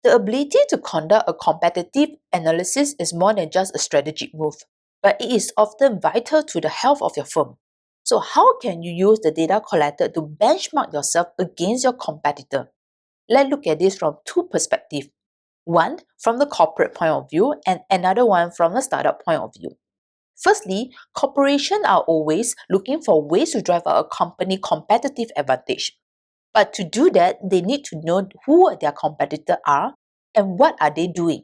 The ability to conduct a competitive analysis is more than just a strategic move, but it is often vital to the health of your firm. So how can you use the data collected to benchmark yourself against your competitor? Let's look at this from two perspectives. One from the corporate point of view and another one from the startup point of view. Firstly, corporations are always looking for ways to drive out a company competitive advantage. But to do that, they need to know who their competitors are and what are they doing.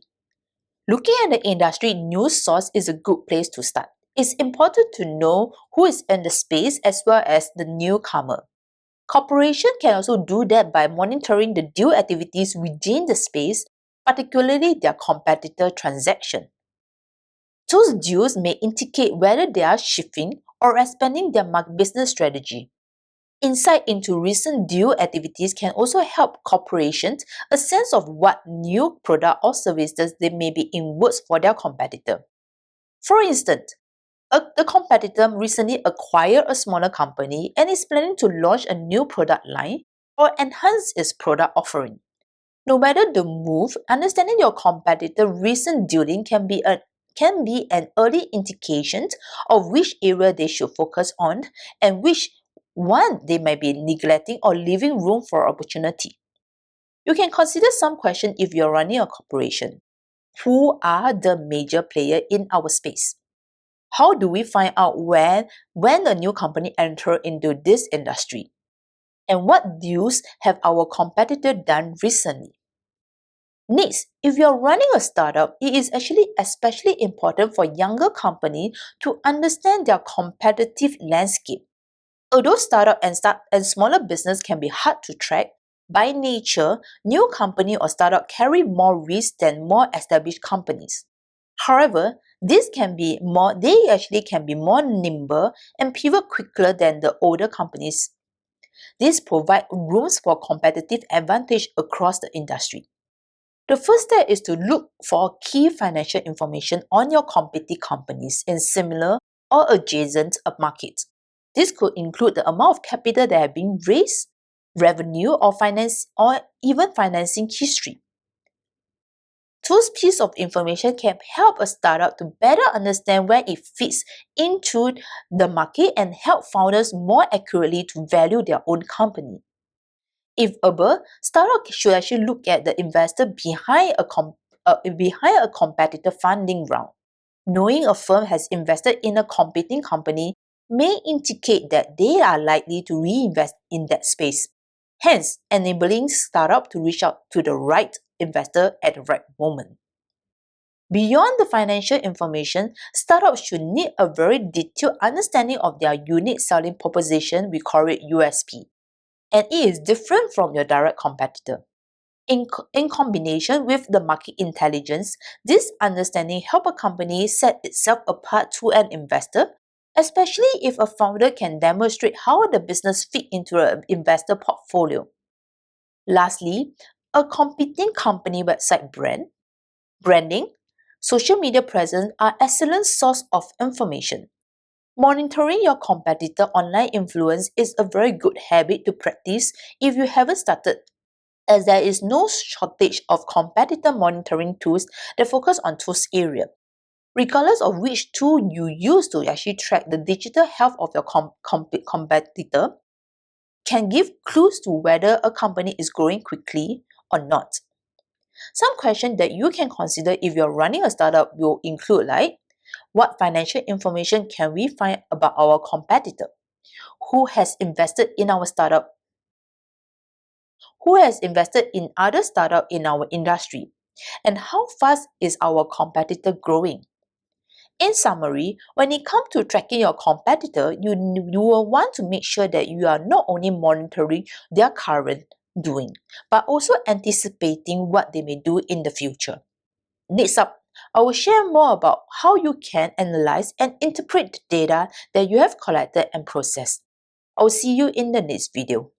Looking at the industry news source is a good place to start. It's important to know who is in the space as well as the newcomer. Corporations can also do that by monitoring the deal activities within the space, particularly their competitor transaction. Those deals may indicate whether they are shifting or expanding their business strategy. Insight into recent deal activities can also help corporations a sense of what new product or services they may be in works for their competitor. For instance, the competitor recently acquired a smaller company and is planning to launch a new product line or enhance its product offering. No matter the move, understanding your competitor's recent dealing can be an early indication of which area they should focus on and which one they might be neglecting or leaving room for opportunity. You can consider some questions if you're running a corporation. Who are the major players in our space? How do we find out when a new company enters into this industry? And what deals have our competitor done recently? Next, if you're running a startup, it is actually especially important for younger companies to understand their competitive landscape. Although startup and smaller business can be hard to track, by nature, new company or startup carry more risk than more established companies. However, they can be more nimble and pivot quicker than the older companies. This provides rooms for competitive advantage across the industry. The first step is to look for key financial information on your competing companies in similar or adjacent markets. This could include the amount of capital that have been raised, revenue or finance or even financing history. Those pieces of information can help a startup to better understand where it fits into the market and help founders more accurately to value their own company. If above, startups should actually look at the investor behind a competitor funding round. Knowing a firm has invested in a competing company may indicate that they are likely to reinvest in that space, hence enabling startup to reach out to the right investor at the right moment. Beyond the financial information, startups should need a very detailed understanding of their unique selling proposition, we call it USP, and it is different from your direct competitor. In combination with the market intelligence, this understanding helps a company set itself apart to an investor, especially if a founder can demonstrate how the business fits into an investor portfolio. Lastly, a competing company website branding, social media presence are excellent source of information. Monitoring your competitor online influence is a very good habit to practice if you haven't started, as there is no shortage of competitor monitoring tools that focus on those areas. Regardless of which tool you use to actually track the digital health of your competitor, can give clues to whether a company is growing quickly or not. Some questions that you can consider if you're running a startup will include like, what financial information can we find about our competitor? Who has invested in our startup? Who has invested in other startups in our industry? And how fast is our competitor growing? In summary, when it comes to tracking your competitor, you will want to make sure that you are not only monitoring their current doing, but also anticipating what they may do in the future. Next up, I will share more about how you can analyze and interpret the data that you have collected and processed. I will see you in the next video.